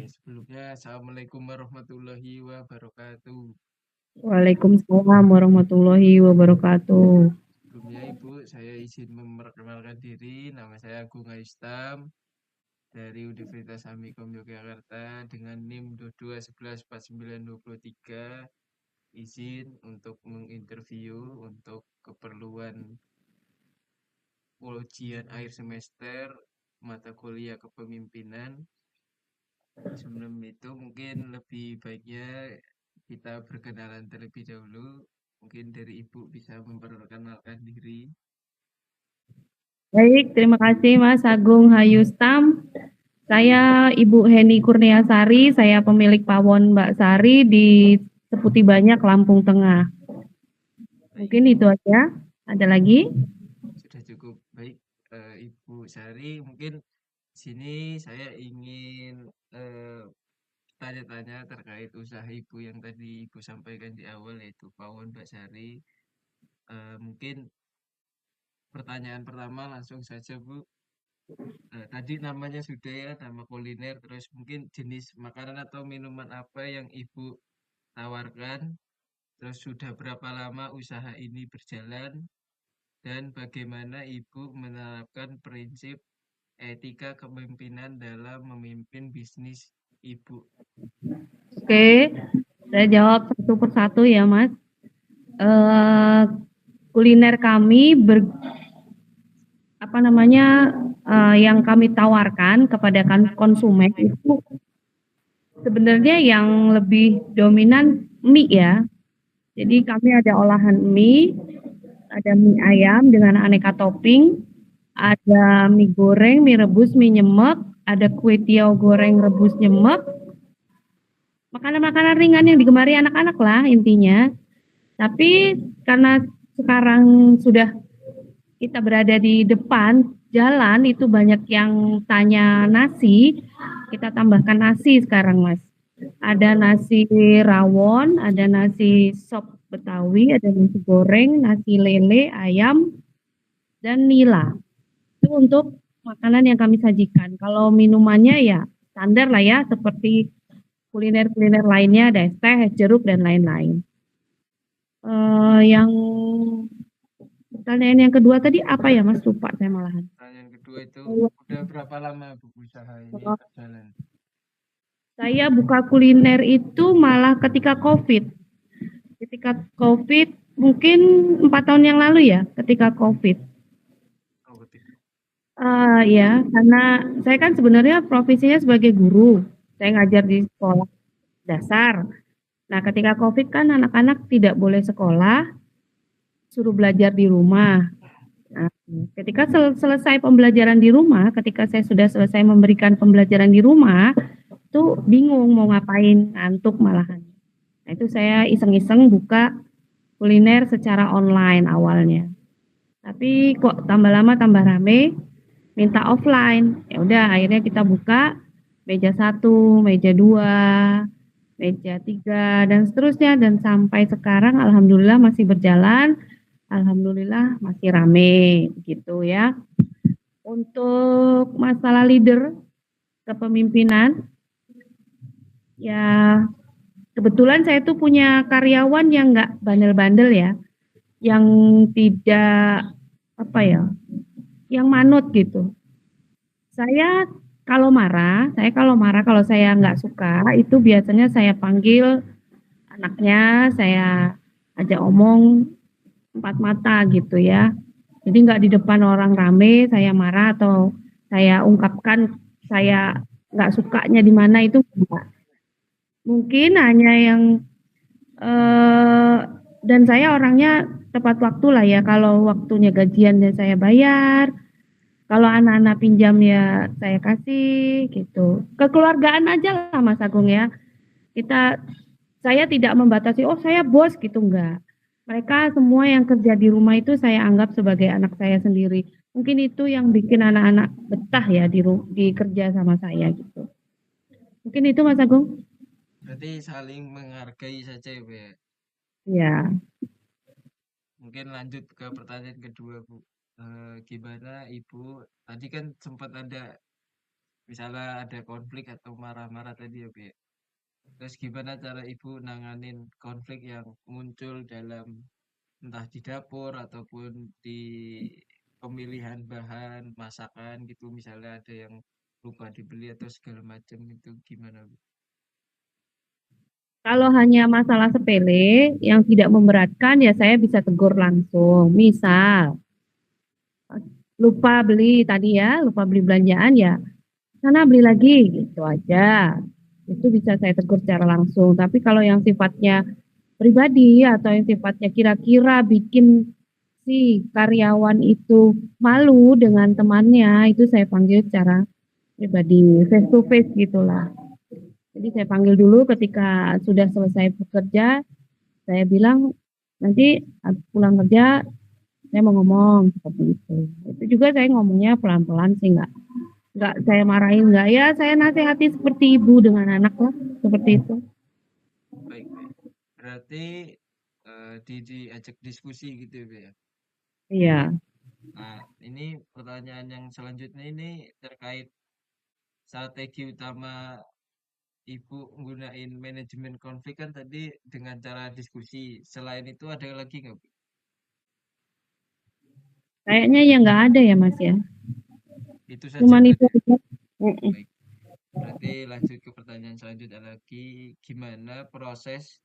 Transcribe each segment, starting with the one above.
Sebelumnya Assalamualaikum warahmatullahi wabarakatuh. Waalaikumsalam warahmatullahi wabarakatuh. Sebelumnya Ibu, saya izin memperkenalkan diri. Nama saya Agung Aistam dari Universitas Amikom Yogyakarta dengan NIM 22114923. Izin untuk menginterview untuk keperluan ujian akhir semester mata kuliah kepemimpinan. Sebelum itu mungkin lebih baiknya kita berkenalan terlebih dahulu. Mungkin dari Ibu bisa memperkenalkan diri. Baik, terima kasih Mas Agung Hayustam. Saya Ibu Heni Kurniasari, saya pemilik pawon Mbak Sari di Seputi Banyak, Lampung Tengah. Baik, Mungkin itu aja. Ada lagi? sudah cukup baik. Ibu Sari, mungkin sini saya ingin eh, tanya-tanya terkait usaha Ibu yang tadi Ibu sampaikan di awal yaitu pawon Mbak Sari. Mungkin pertanyaan pertama langsung saja Bu. Tadi namanya sudah ya, nama kuliner, terus mungkin jenis makanan atau minuman apa yang Ibu tawarkan, terus sudah berapa lama usaha ini berjalan, dan bagaimana Ibu menerapkan prinsip etika kepemimpinan dalam memimpin bisnis Ibu. Oke, saya jawab satu persatu ya Mas. Eh, Kuliner kami apa namanya yang kami tawarkan kepada konsumen itu sebenarnya yang lebih dominan mie ya. Jadi kami ada olahan mie, ada mie ayam dengan aneka topping, ada mie goreng, mie rebus, mie nyemek, ada kue tiaw goreng rebus nyemek, makanan-makanan ringan yang digemari anak-anak lah intinya. Tapi karena sekarang sudah kita berada di depan jalan itu banyak yang tanya nasi, kita tambahkan nasi sekarang Mas. Ada nasi rawon, ada nasi sop Betawi, ada nasi goreng, nasi lele, ayam, dan nila. Itu untuk makanan yang kami sajikan. Kalau minumannya ya standar lah ya, seperti kuliner-kuliner lainnya, ada es teh, es jeruk, dan lain-lain. Yang pertanyaan yang kedua tadi apa ya Mas? Lupa saya malahan. Pertanyaan kedua itu, udah berapa lama Bu usaha ini berjalan? Saya buka kuliner itu malah ketika COVID. Ketika COVID mungkin 4 tahun yang lalu ya, ketika COVID. Oh, ketika. Ya, karena saya kan sebenarnya profesinya sebagai guru. Saya ngajar di sekolah dasar. Nah, ketika COVID kan anak-anak tidak boleh sekolah, suruh belajar di rumah. Nah, ketika selesai pembelajaran di rumah, ketika saya sudah selesai memberikan pembelajaran di rumah, itu bingung mau ngapain, ngantuk malahan. Nah, itu saya iseng-iseng buka kuliner secara online awalnya. Tapi kok tambah lama tambah rame, minta offline. Ya udah akhirnya kita buka meja satu, meja dua, meja tiga, dan seterusnya. Dan sampai sekarang alhamdulillah masih berjalan, alhamdulillah masih rame gitu ya. Untuk masalah leader kepemimpinan, ya kebetulan saya tuh punya karyawan yang nggak bandel-bandel ya, yang tidak apa ya, yang manut gitu. Saya saya kalau marah, kalau saya nggak suka, itu biasanya saya panggil anaknya, saya ajak omong empat mata gitu ya. Jadi nggak di depan orang rame, saya marah atau saya ungkapkan saya nggak sukanya di mana itu enggak. Mungkin hanya yang dan saya orangnya tepat waktu lah ya. Kalau waktunya gajian ya saya bayar. Kalau anak-anak pinjam ya saya kasih gitu. Kekeluargaan aja lah Mas Agung ya. Kita saya tidak membatasi, oh saya bos gitu enggak. Mereka semua yang kerja di rumah itu saya anggap sebagai anak saya sendiri. Mungkin itu yang bikin anak-anak betah ya di kerja sama saya gitu. Mungkin itu Mas Agung. Berarti saling menghargai saja ya Bu ya. Ya. Mungkin lanjut ke pertanyaan kedua Bu. Gimana Ibu, tadi kan sempat ada misalnya ada konflik atau marah-marah tadi ya Bu ya. Terus gimana cara Ibu nanganin konflik yang muncul dalam entah di dapur ataupun di pemilihan bahan masakan gitu, misalnya ada yang lupa dibeli atau segala macam itu gimana Bu? Kalau hanya masalah sepele yang tidak memberatkan ya saya bisa tegur langsung. Misal, lupa beli tadi ya, lupa beli belanjaan ya, sana beli lagi gitu aja. Itu bisa saya tegur secara langsung. Tapi kalau yang sifatnya pribadi atau yang sifatnya kira-kira bikin si karyawan itu malu dengan temannya, itu saya panggil secara pribadi, face to face gitulah. Jadi saya panggil dulu ketika sudah selesai bekerja, saya bilang, nanti habis pulang kerja saya mau ngomong seperti itu. Itu juga saya ngomongnya pelan-pelan sih, nggak saya marahin, nggak ya saya nasihati seperti ibu dengan anak lah, seperti itu. Baik, baik. Berarti diajak diskusi gitu ya Bu ya. Iya. Nah, ini pertanyaan yang selanjutnya ini terkait strategi utama Ibu nggunain manajemen konflik kan tadi dengan cara diskusi. Selain itu ada lagi nggak Bu? Kayaknya ya nggak ada ya Mas ya. Itu saja Cuman itu berarti ya. aja. Mm-mm. Baik. Berarti lanjut ke pertanyaan selanjutnya lagi. Gimana proses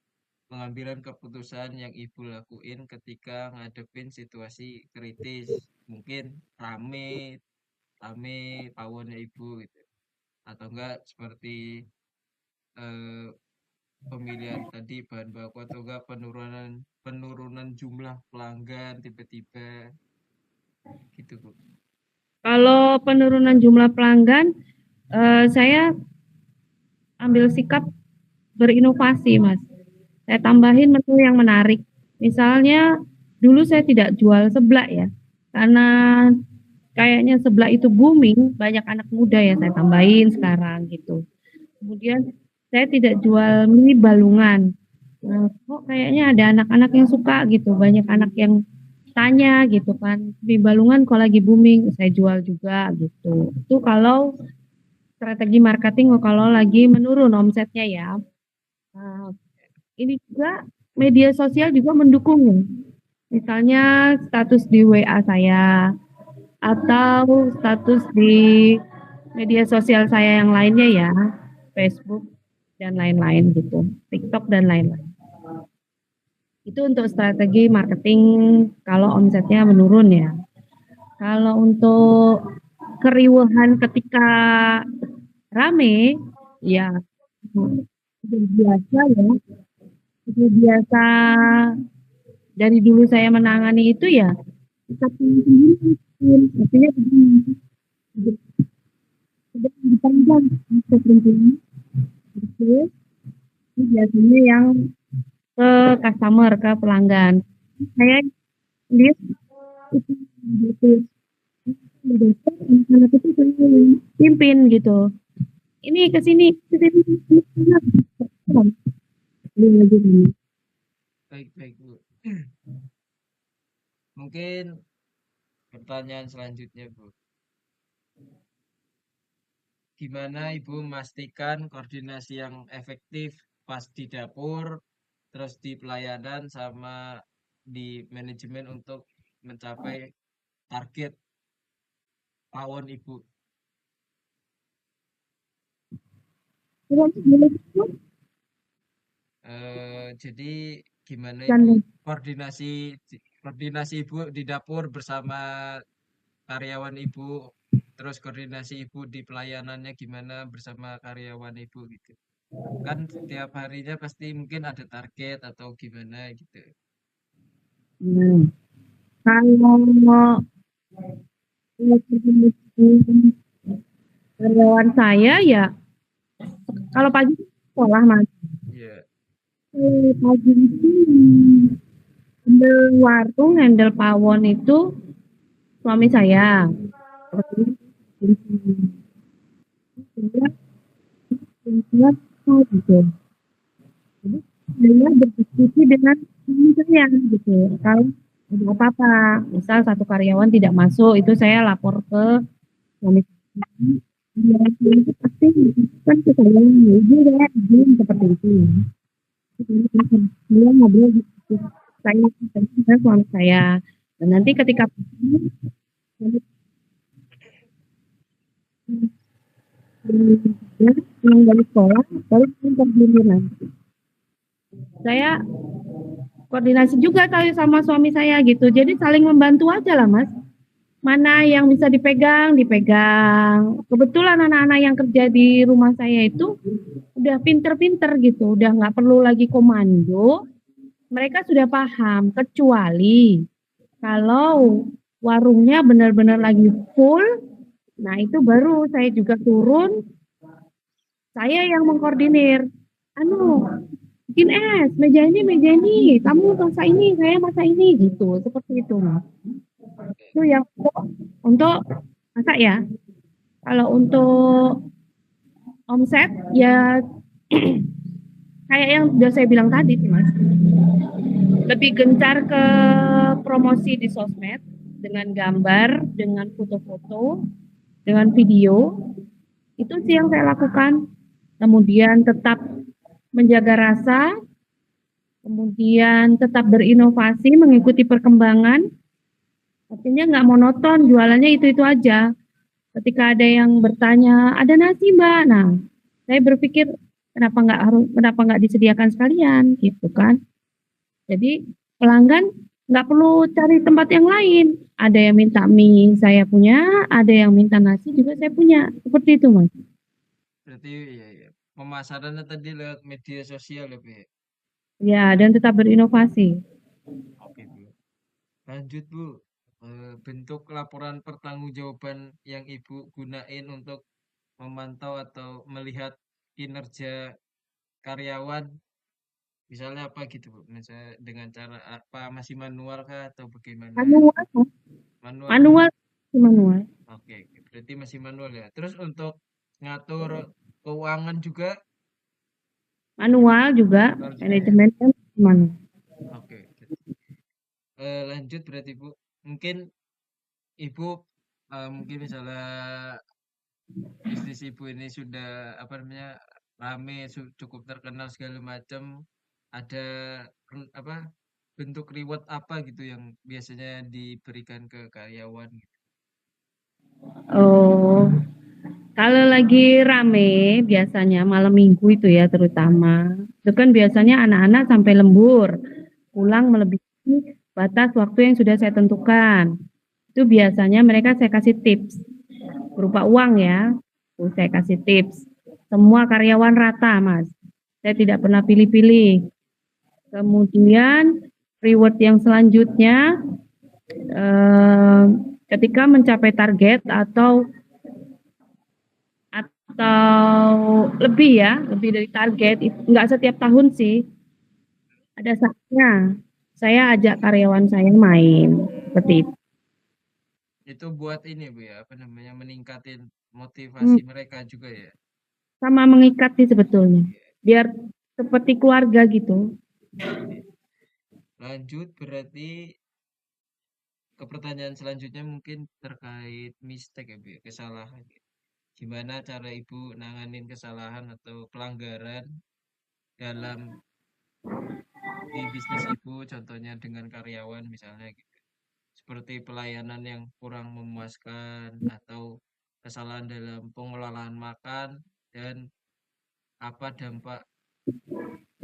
pengambilan keputusan yang Ibu lakuin ketika ngadepin situasi kritis? Mungkin rame, rame pawonnya Ibu gitu. Atau enggak seperti eh, pemilihan tadi bahan baku atau enggak penurunan penurunan jumlah pelanggan tiba-tiba gitu Bu. Kalau penurunan jumlah pelanggan, saya ambil sikap berinovasi Mas. Saya tambahin menu yang menarik. Misalnya dulu saya tidak jual seblak ya, karena kayaknya seblak itu booming, banyak anak muda ya saya tambahin sekarang gitu. Kemudian saya tidak jual mie balungan. Nah, kok kayaknya ada anak-anak yang suka gitu, banyak anak yang tanya gitu kan, mie balungan kok lagi booming, saya jual juga gitu. Itu kalau strategi marketing kalau lagi menurun omsetnya ya. Nah, ini juga media sosial juga mendukung. Misalnya status di WA saya atau status di media sosial saya yang lainnya ya, Facebook dan lain-lain gitu, TikTok dan lain-lain. Itu untuk strategi marketing kalau omsetnya menurun ya. Kalau untuk keriuhan ketika rame, ya sudah biasa ya, sudah biasa dari dulu saya menangani itu ya, kita sendiri, artinya begini, sudah dipanjang kepentingan itu biasanya yang ke customer, ke pelanggan. Saya lihat itu gitu, anak-anak itu saya pimpin gitu. Ini ke sini, ini sana. Beli lagi ini. Baik, baik Bu. Mungkin pertanyaan selanjutnya Bu. Gimana Ibu memastikan koordinasi yang efektif pas di dapur, terus di pelayanan sama di manajemen untuk mencapai target pawon Ibu? Jadi gimana Ibu Dan koordinasi koordinasi Ibu di dapur bersama karyawan Ibu, terus koordinasi Ibu di pelayanannya gimana bersama karyawan Ibu gitu. Kan setiap harinya pasti mungkin ada target atau gimana gitu. kalau karyawan saya ya, kalau pagi sekolah mas, Iya, pagi itu handle warung, handle pawon itu suami saya. Gitu. Jadi saya berdiskusi dengan suami saya gitu. Kalau ada apa-apa, misal satu karyawan tidak masuk, itu saya lapor ke suami saya. Iya, itu pasti kan kita yang ibu ya, izin seperti itu ya. Dia ngobrol gitu. Saya suami saya. Dan nanti ketika pulang dari sekolah, baru terjadi nanti. Saya koordinasi juga kali sama suami saya gitu. Jadi saling membantu aja lah Mas. Mana yang bisa dipegang, dipegang. Kebetulan anak-anak yang kerja di rumah saya itu udah pinter-pinter gitu, udah nggak perlu lagi komando. Mereka sudah paham, kecuali kalau warungnya benar-benar lagi full, nah itu baru saya juga turun, saya yang mengkoordinir. Anu, bikin es, meja ini, kamu masak ini, saya masak ini, gitu, seperti itu. Oke. Itu yang untuk masak ya. Kalau untuk omset ya kayak yang sudah saya bilang tadi sih Mas. Lebih gencar ke promosi di sosmed dengan gambar, dengan foto-foto, dengan video. Itu sih yang saya lakukan. Kemudian tetap menjaga rasa, kemudian tetap berinovasi, mengikuti perkembangan. Artinya nggak monoton, jualannya itu-itu aja. Ketika ada yang bertanya, ada nasi Mbak? Nah, saya berpikir kenapa nggak disediakan sekalian, gitu kan? Jadi pelanggan nggak perlu cari tempat yang lain. Ada yang minta mie saya punya, ada yang minta nasi juga saya punya. Seperti itu Mas. Berarti ya, ya. Pemasarannya tadi lewat media sosial ya, Bu, ya? Ya, dan tetap berinovasi. Oke, Bu. Lanjut, Bu. Bentuk laporan pertanggungjawaban yang Ibu gunain untuk memantau atau melihat kinerja karyawan, misalnya apa gitu, Bu? Misalnya dengan cara apa, masih manual kah atau bagaimana? Manual, Manual, Bu. manual, manual. Oke, oke. Berarti masih manual ya. Terus untuk ngatur keuangan juga Manual juga, manual juga ya. manajemen kan manual. Oke. Lanjut berarti Bu. Mungkin Ibu mungkin misalnya bisnis Ibu ini sudah apa namanya rame, cukup terkenal segala macam. Ada apa bentuk reward apa gitu yang biasanya diberikan ke karyawan gitu. Oh, kalau lagi rame biasanya malam minggu itu ya terutama. Itu kan biasanya anak-anak sampai lembur, pulang melebihi batas waktu yang sudah saya tentukan. Itu biasanya mereka saya kasih tips berupa uang ya. Tuh, saya kasih tips. Semua karyawan rata, Mas. Saya tidak pernah pilih-pilih. Kemudian reward yang selanjutnya eh, ketika mencapai target atau lebih ya, lebih dari target, nggak setiap tahun sih. Ada saatnya saya ajak karyawan saya main seperti itu. Itu buat ini Bu ya, apa namanya meningkatin Hmm, motivasi mereka juga ya. sama mengikat sih sebetulnya. Oke, Biar seperti keluarga gitu. oke. Lanjut berarti ke pertanyaan selanjutnya mungkin terkait mistake ya Bu ya, kesalahan. Gimana cara Ibu nanganin kesalahan atau pelanggaran dalam di bisnis Ibu, contohnya dengan karyawan misalnya gitu. Seperti pelayanan yang kurang memuaskan atau kesalahan dalam pengelolaan makan dan apa dampak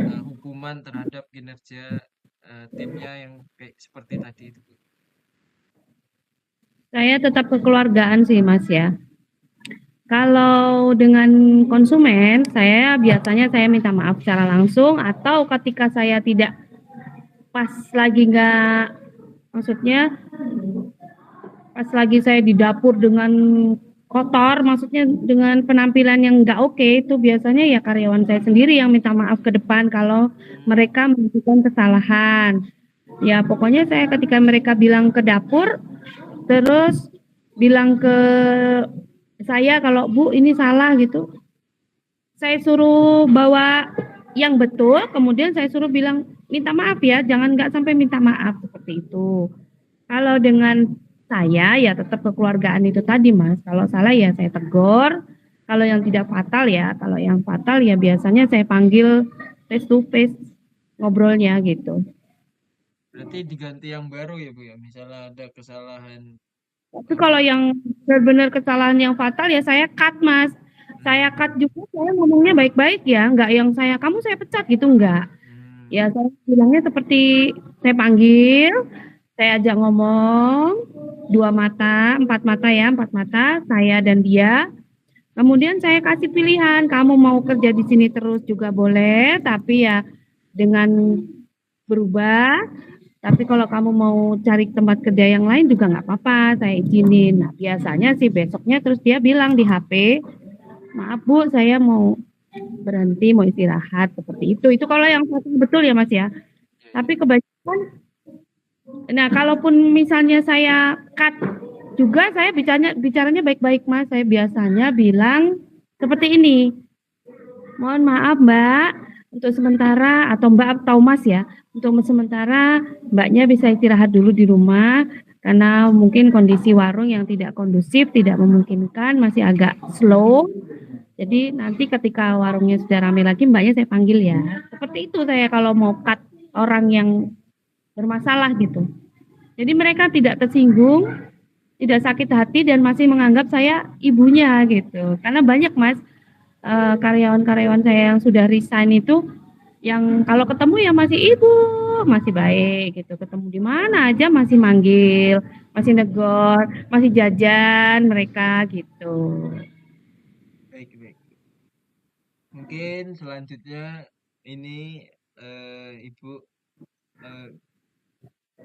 hukuman terhadap kinerja timnya yang kayak seperti tadi itu. Bu. Saya tetap kekeluargaan sih Mas ya. Kalau dengan konsumen, saya biasanya saya minta maaf secara langsung atau ketika saya tidak pas lagi nggak, maksudnya pas lagi saya di dapur dengan kotor, maksudnya dengan penampilan yang nggak oke, itu biasanya ya karyawan saya sendiri yang minta maaf ke depan kalau Hmm, mereka melakukan kesalahan. Ya pokoknya saya ketika mereka bilang ke dapur, terus bilang ke saya kalau Bu ini salah gitu, saya suruh bawa yang betul, kemudian saya suruh bilang minta maaf ya, jangan nggak sampai minta maaf seperti itu. Kalau dengan saya ya tetap kekeluargaan itu tadi Mas. Kalau salah ya saya tegur, Kalau yang tidak fatal ya, kalau yang fatal ya biasanya saya panggil face to face ngobrolnya gitu. Berarti diganti yang baru ya Bu ya. Misalnya ada kesalahan Tapi apa? kalau yang benar-benar kesalahan yang fatal ya saya cut Mas. Saya Hmm, cut juga saya ngomongnya baik-baik ya, enggak yang kamu saya pecat gitu enggak. hmm, Ya saya bilangnya seperti saya panggil, saya ajak ngomong, dua mata, empat mata ya, empat mata, saya dan dia. Kemudian saya kasih pilihan, kamu mau kerja di sini terus juga boleh, tapi ya dengan berubah. Tapi kalau kamu mau cari tempat kerja yang lain juga nggak apa-apa, saya izinin. Nah, biasanya sih besoknya terus dia bilang di HP, maaf Bu, saya mau berhenti, mau istirahat, seperti itu. Itu kalau yang betul ya Mas ya. ya, ya. Tapi kebanyakan, nah kalaupun misalnya saya cut juga, saya bicaranya baik-baik Mas. Saya biasanya bilang seperti ini, mohon maaf Mbak, untuk sementara atau Mbak atau Mas ya, untuk sementara Mbaknya bisa istirahat dulu di rumah karena mungkin kondisi warung yang tidak kondusif, tidak memungkinkan, masih agak slow. Jadi nanti ketika warungnya sudah ramai lagi Mbaknya saya panggil ya. Seperti itu saya kalau mau cut orang yang bermasalah gitu. Jadi mereka tidak tersinggung, tidak sakit hati dan masih menganggap saya ibunya gitu. Karena banyak Mas karyawan-karyawan saya yang sudah resign itu yang kalau ketemu ya masih ibu, masih baik gitu. Ketemu di mana aja masih manggil, masih negor, masih jajan mereka gitu. Baik, baik. Mungkin selanjutnya ini Ibu eh,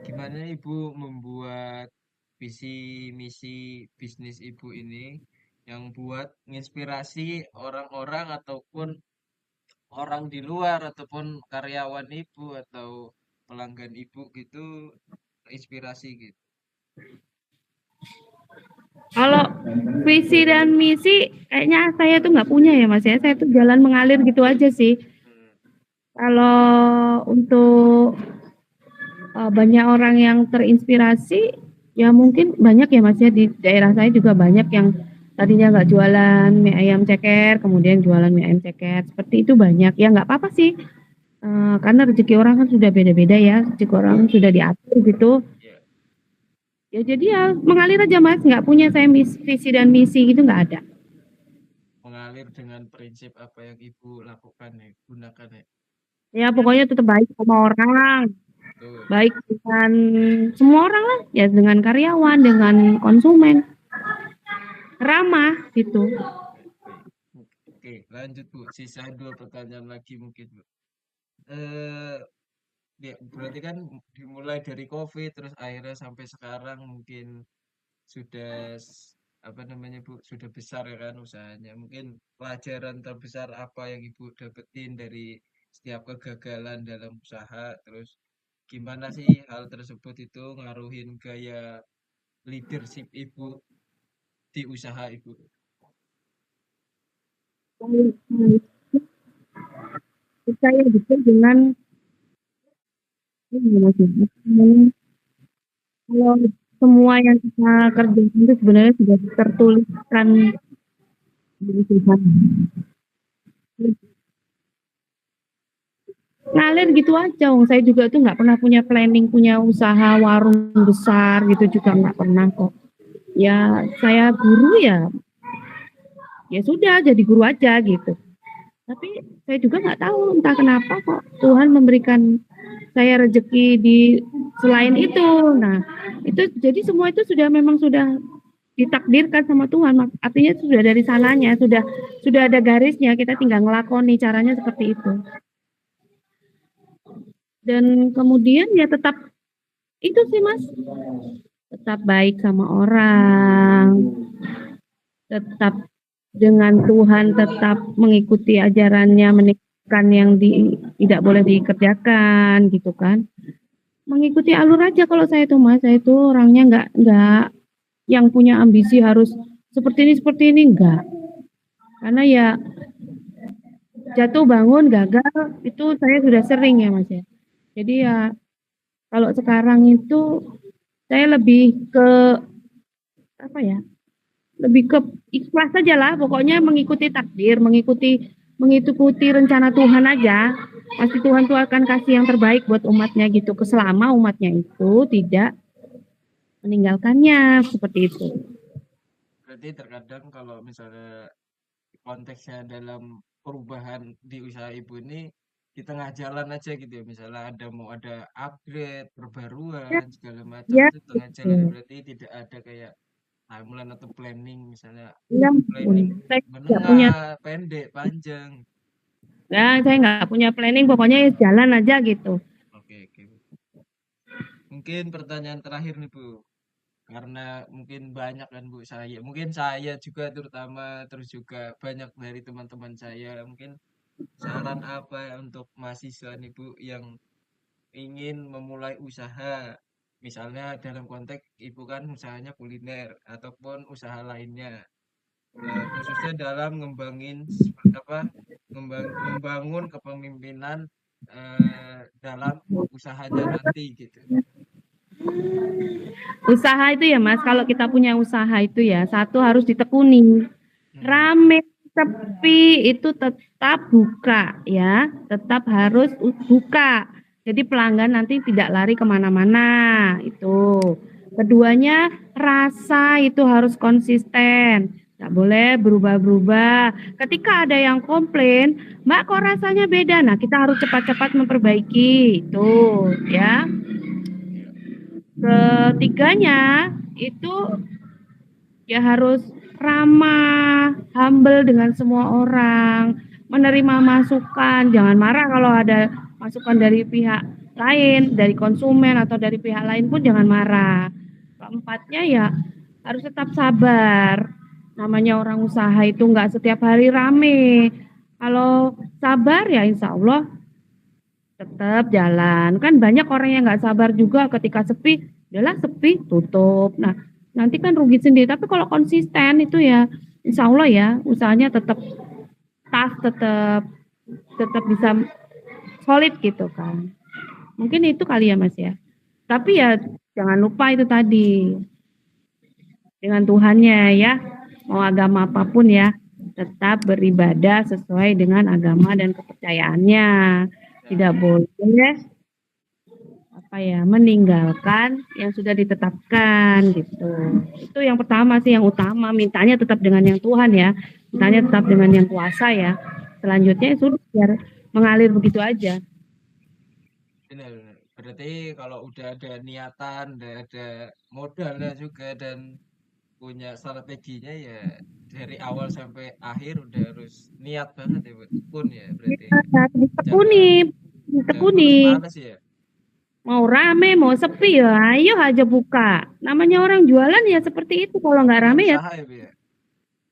gimana Ibu membuat visi misi bisnis Ibu ini yang buat menginspirasi orang-orang ataupun orang di luar ataupun karyawan Ibu atau pelanggan Ibu gitu inspirasi gitu. Kalau visi dan misi kayaknya saya tuh nggak punya ya Mas ya. Saya tuh jalan mengalir gitu aja sih. Hmm, Kalau untuk banyak orang yang terinspirasi, ya mungkin banyak ya Mas ya di daerah saya juga banyak yang tadinya nggak jualan mie ayam ceker, kemudian jualan mie ayam ceker. Seperti itu banyak. Ya nggak apa-apa sih. Karena rezeki orang kan sudah beda-beda ya. Rezeki orang ya, sudah diatur gitu. ya, Ya jadi ya mengalir aja Mas. Nggak punya saya visi dan misi gitu nggak ada. mengalir dengan prinsip apa yang Ibu lakukan ya, gunakan ya. Ya pokoknya tetap baik sama orang. Betul. Baik dengan semua orang lah. Ya dengan karyawan, dengan konsumen. Ramah gitu. Baik, baik. Oke, lanjut Bu. Sisa dua pertanyaan lagi mungkin Bu. Eh, ya, berarti kan dimulai dari COVID terus akhirnya sampai sekarang mungkin sudah apa namanya Bu, sudah besar ya kan usahanya. Mungkin pelajaran terbesar apa yang Ibu dapetin dari setiap kegagalan dalam usaha, terus gimana sih hal tersebut itu ngaruhin gaya leadership Ibu di usaha Ibu? Saya gitu dengan ini Mas ya, kalau semua yang kita kerjakan itu sebenarnya sudah tertuliskan di Tuhan. Ngalir gitu aja, saya juga tuh nggak pernah punya planning punya usaha warung besar gitu juga nggak pernah kok. Ya saya guru ya, ya sudah jadi guru aja gitu. Tapi saya juga nggak tahu entah kenapa kok Tuhan memberikan saya rezeki di selain itu. Nah, itu jadi semua itu sudah memang sudah ditakdirkan sama Tuhan. Artinya sudah dari sananya, sudah ada garisnya, kita tinggal ngelakoni caranya seperti itu. Dan kemudian ya tetap itu sih Mas, tetap baik sama orang, tetap dengan Tuhan, tetap mengikuti ajarannya, meninggalkan yang tidak boleh dikerjakan gitu kan. Mengikuti alur aja kalau saya tuh Mas, saya itu orangnya nggak yang punya ambisi harus seperti ini enggak. Karena ya jatuh bangun gagal itu saya sudah sering ya Mas ya. Jadi ya kalau sekarang itu saya lebih ke apa ya? lebih ke ikhlas saja lah, pokoknya mengikuti takdir, mengikuti rencana Tuhan aja. Pasti Tuhan tuh akan kasih yang terbaik buat umatnya gitu, selama umatnya itu tidak meninggalkannya, seperti itu. Berarti terkadang kalau misalnya konteksnya dalam perubahan di usaha ibu ini di tengah jalan aja gitu ya, misalnya mau ada upgrade, Ya, perbaruan segala macam ya itu tengah jalan, gitu. berarti tidak ada kayak timeline atau planning, misalnya Ya, planning saya nggak punya, menengah, pendek, panjang. ya saya nggak punya planning, pokoknya ya jalan aja gitu. Oke, oke. Mungkin pertanyaan terakhir nih Bu, karena mungkin banyak kan Bu, mungkin saya juga terutama, terus juga banyak dari teman-teman saya, mungkin saran apa ya untuk mahasiswa nih Bu yang ingin memulai usaha, misalnya dalam konteks Ibu kan usahanya kuliner ataupun usaha lainnya, khususnya dalam membangun kepemimpinan dalam usahanya nanti gitu. Usaha itu ya Mas, kalau kita punya usaha itu ya, satu harus ditekuni. Hmm. Rame, sepi itu tetap buka ya, tetap harus buka. Jadi pelanggan nanti tidak lari kemana-mana itu. Keduanya rasa itu harus konsisten, nggak boleh berubah-berubah. Ketika ada yang komplain, Mbak kok rasanya beda, nah kita harus cepat-cepat memperbaiki itu ya. Ya. Ketiganya itu ya harus ramah, humble dengan semua orang, menerima masukan, jangan marah kalau ada masukan dari pihak lain, dari konsumen atau dari pihak lain pun jangan marah. Keempatnya ya harus tetap sabar. Namanya orang usaha itu nggak setiap hari rame. Kalau sabar ya insya Allah tetap jalan. Kan banyak orang yang nggak sabar juga ketika sepi, udahlah sepi, tutup. Nah, nanti kan rugi sendiri. Tapi kalau konsisten itu ya, insya Allah ya, usahanya tetap tas, tetap bisa solid gitu kan. Mungkin itu kali ya Mas ya. Tapi ya jangan lupa itu tadi dengan Tuhannya ya. Mau agama apapun ya, tetap beribadah sesuai dengan agama dan kepercayaannya. Tidak Ya. boleh apa ya, meninggalkan yang sudah ditetapkan gitu. Itu yang pertama sih, yang utama, mintanya tetap dengan yang Tuhan ya, mintanya tetap dengan yang kuasa ya. Selanjutnya sudah biar mengalir begitu aja. Benar, benar. Berarti kalau udah ada niatan, udah ada modalnya juga dan punya strateginya ya dari awal sampai akhir udah harus niat banget ya Bu. Tekun ya berarti. Ya, Jangan ditekuni, jangan ditekuni. males-males ya. Mau rame, mau sepi ya, ayo aja buka. Namanya orang jualan ya seperti itu. Kalau nggak Namanya rame ya, usaha ya Bu ya.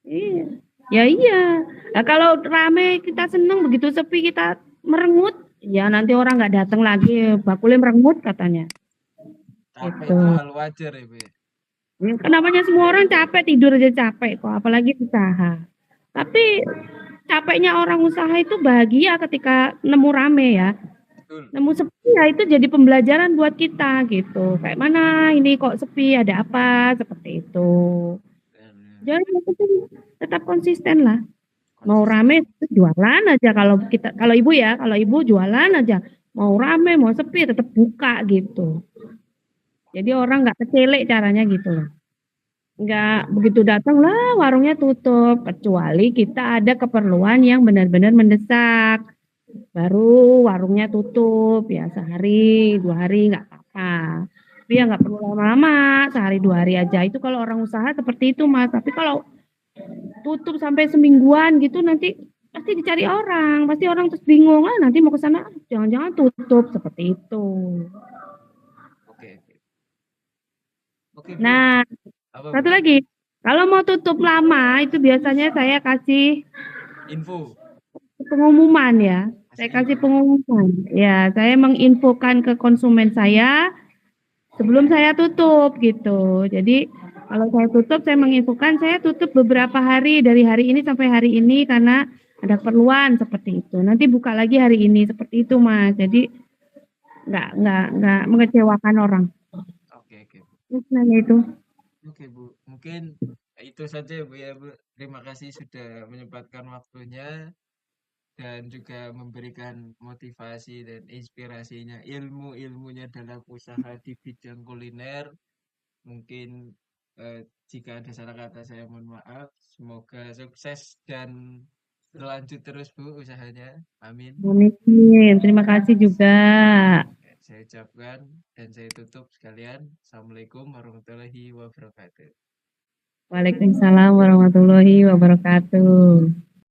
iya. Ya iya. Nah, kalau rame kita seneng, begitu sepi kita merengut, ya nanti orang nggak datang lagi, bakulnya merengut katanya. Capek Itu. itu hal wajar ya Bu ya. Ya, namanya semua orang capek, tidur aja capek kok, apalagi usaha. Tapi capeknya orang usaha itu bahagia ketika nemu rame ya. Betul. Nemu sepi ya itu jadi pembelajaran buat kita gitu. Kayak mana ini kok sepi, ada apa, seperti itu. Benar, benar. Jadi yang penting tetap konsisten lah. Mau Konsisten. rame jualan aja, kalau ibu ya, kalau ibu jualan aja. Mau rame, mau sepi tetap buka gitu. Jadi orang nggak kecelek caranya gitu loh. Nggak begitu datang lah warungnya tutup, kecuali kita ada keperluan yang benar-benar mendesak. Baru warungnya tutup ya sehari, 2 hari nggak apa-apa. Tapi ya nggak perlu lama-lama, sehari 2 hari aja. Itu kalau orang usaha seperti itu Mas. Tapi kalau tutup sampai semingguan gitu nanti pasti dicari orang. Pasti orang terus bingung, ah nanti mau ke sana, jangan-jangan tutup seperti itu. Oke, oke. Oke Bu. Nah, Apa satu Bu? lagi, kalau mau tutup lama itu biasanya saya kasih Info. pengumuman ya. Saya Kasih kasih info. pengumuman. Ya, saya menginfokan ke konsumen saya sebelum saya tutup gitu. Jadi kalau saya tutup, saya menginfokan saya tutup beberapa hari dari hari ini sampai hari ini karena ada keperluan seperti itu. Nanti buka lagi hari ini seperti itu Mas. Jadi nggak mengecewakan orang. Oke, oke Bu. Nanya itu. Oke Bu. Mungkin Itu saja Bu ya Bu. Terima kasih sudah menyempatkan waktunya dan juga memberikan motivasi dan inspirasinya, ilmu-ilmunya dalam usaha di bidang kuliner. Mungkin jika ada salah kata saya mohon maaf. Semoga sukses dan berlanjut terus Bu usahanya. Amin. Amin. Terima kasih juga. Saya ucapkan dan saya tutup sekalian. Assalamualaikum warahmatullahi wabarakatuh. Waalaikumsalam warahmatullahi wabarakatuh.